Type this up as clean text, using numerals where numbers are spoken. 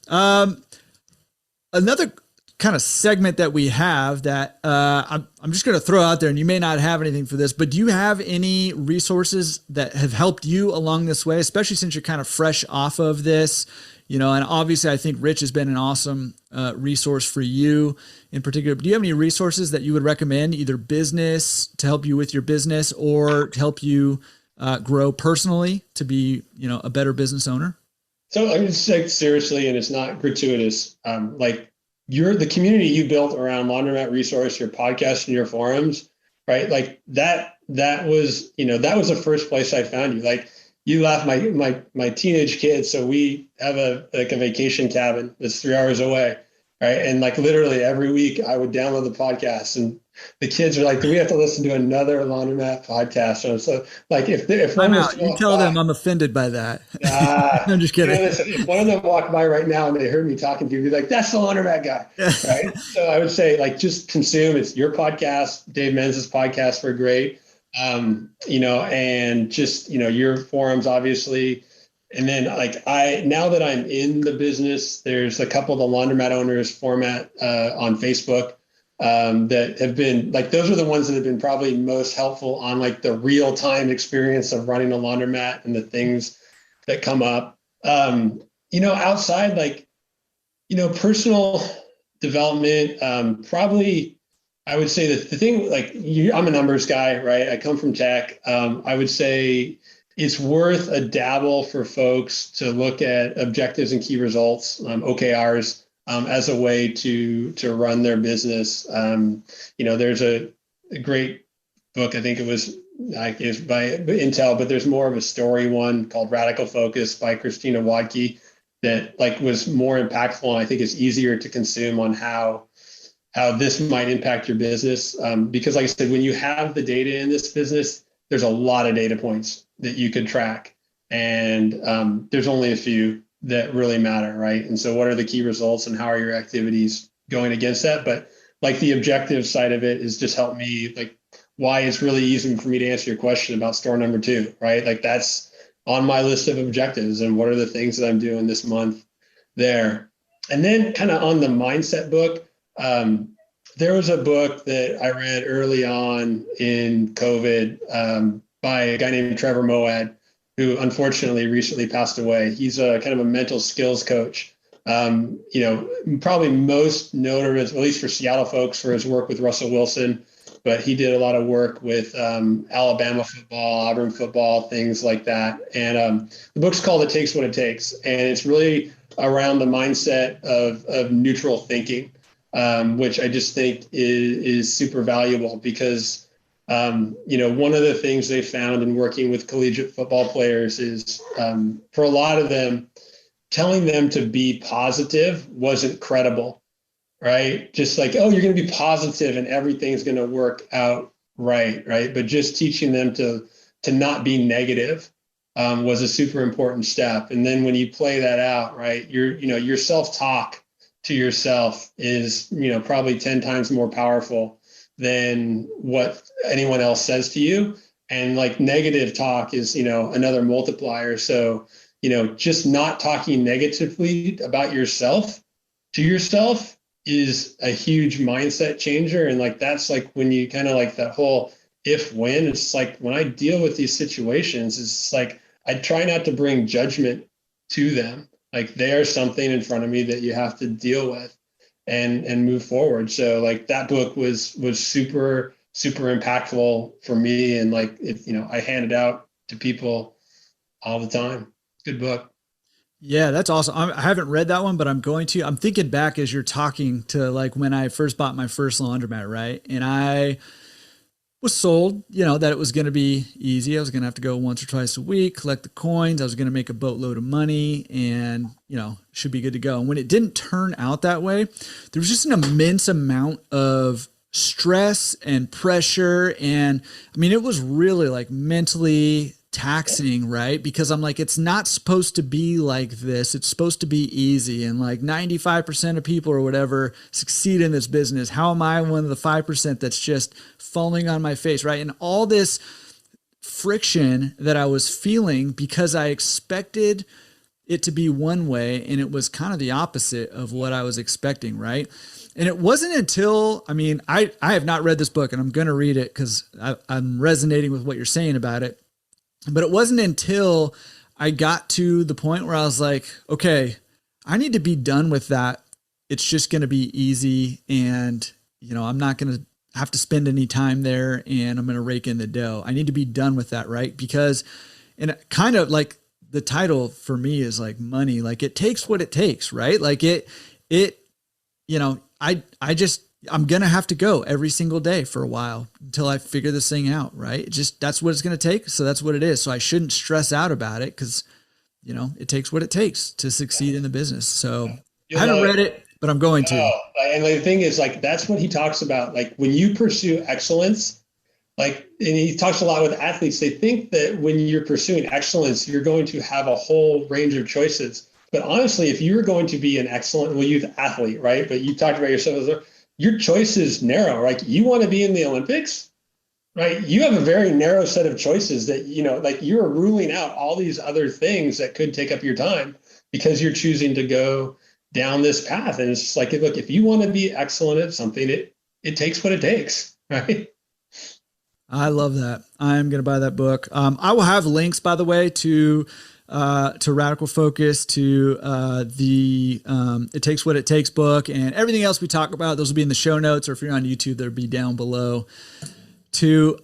Another kind of segment that we have that I'm just going to throw out there, and you may not have anything for this, but do you have any resources that have helped you along this way, especially since you're kind of fresh off of this? You know, and obviously I think Rich has been an awesome resource for you in particular. But do you have any resources that you would recommend, either business to help you with your business or to help you grow personally to be, you know, a better business owner? So I'm just like seriously, and it's not gratuitous. Like the community you built around Laundromat Resource, your podcast and your forums, right? Like that was, you know, that was the first place I found you. Like you laugh, my teenage kids. So we have a vacation cabin that's 3 hours away, right? And like literally every week I would download the podcast, and the kids are like, "Do we have to listen to another Laundromat podcast?" And so like if one I'm was out. to You walk tell them by, I'm offended by that. ah, I'm just you know, kidding. listen, if one of them walked by right now and they heard me talking to you, they'd be like, "That's the Laundromat guy," right? So I would say like just consume. It's your podcast, Dave Menz's podcast were great. You know, and just, you know, your forums, obviously. And then like now that I'm in the business, there's a couple of the Laundromat owners format on Facebook that have been like, those are the ones that have been probably most helpful on like the real time experience of running a laundromat and the things that come up. You know, outside, like, you know, personal development, probably I would say that the thing, like I'm a numbers guy, right? I come from tech. I would say it's worth a dabble for folks to look at objectives and key results, OKRs, as a way to run their business. You know, there's a great book, I think it was by Intel, but there's more of a story one called Radical Focus by Christina Wadke that like was more impactful, and I think is easier to consume on how this might impact your business. Because like I said, when you have the data in this business, there's a lot of data points that you could track. And there's only a few that really matter, right? And so what are the key results and how are your activities going against that? But like the objective side of it is just helped me, like why it's really easy for me to answer your question about store number 2, right? Like that's on my list of objectives and what are the things that I'm doing this month there. And then kind of on the mindset book, there was a book that I read early on in COVID by a guy named Trevor Moad, who unfortunately recently passed away. He's a kind of a mental skills coach. You know, probably most notable, at least for Seattle folks, for his work with Russell Wilson, but he did a lot of work with Alabama football, Auburn football, things like that. And the book's called It Takes What It Takes. And it's really around the mindset of neutral thinking, which I just think is super valuable because, you know, one of the things they found in working with collegiate football players is for a lot of them, telling them to be positive wasn't credible, right? Just like, oh, you're going to be positive and everything's going to work out right, right? But just teaching them to not be negative was a super important step. And then when you play that out, right, your self-talk to yourself is, you know, probably 10 times more powerful than what anyone else says to you. And like negative talk is, you know, another multiplier. So, you know, just not talking negatively about yourself to yourself is a huge mindset changer. And like, that's like when you kind of like that whole if when, it's like when I deal with these situations, it's like I try not to bring judgment to them. Like they are something in front of me that you have to deal with and move forward. So like that book was super, super impactful for me. And like, it, you know, I hand it out to people all the time. Good book. Yeah, that's awesome. I haven't read that one, but I'm going to. I'm thinking back as you're talking to like when I first bought my first laundromat, right? And I was sold, you know, that it was going to be easy. I was going to have to go once or twice a week, collect the coins. I was going to make a boatload of money and, you know, should be good to go. And when it didn't turn out that way, there was just an immense amount of stress and pressure. And I mean, it was really like mentally taxing, right? Because I'm like, it's not supposed to be like this. It's supposed to be easy. And like 95% of people or whatever succeed in this business. How am I one of the 5% that's just falling on my face, right? And all this friction that I was feeling because I expected it to be one way, and it was kind of the opposite of what I was expecting, right? And it wasn't until, I mean, I have not read this book, and I'm going to read it because I'm resonating with what you're saying about it. But it wasn't until I got to the point where I was like, okay, I need to be done with that. It's just going to be easy, and, you know, I'm not going to have to spend any time there, and I'm going to rake in the dough. I need to be done with that, right? Because, and kind of like the title for me is like money, like it takes what it takes, right? Like it, you know, I'm going to have to go every single day for a while until I figure this thing out, right? It just, that's what it's going to take. So that's what it is. So I shouldn't stress out about it because, you know, it takes what it takes to succeed in the business. So I haven't read it, but I'm going to. And the thing is, like, that's what he talks about. Like, when you pursue excellence, like, and he talks a lot with athletes, they think that when you're pursuing excellence, you're going to have a whole range of choices. But honestly, if you're going to be an excellent, well, youth athlete, right? But you talked about yourself as your choice is narrow. Like, you want to be in the Olympics, right? You have a very narrow set of choices that, you know, like, you're ruling out all these other things that could take up your time because you're choosing to go down this path. And it's just like, look, if you want to be excellent at something, it takes what it takes, right? I love that. I'm going to buy that book. I will have links, by the way, to Radical Focus, to the It Takes What It Takes book, and everything else we talk about. Those will be in the show notes, or if you're on YouTube, they'll be down below too.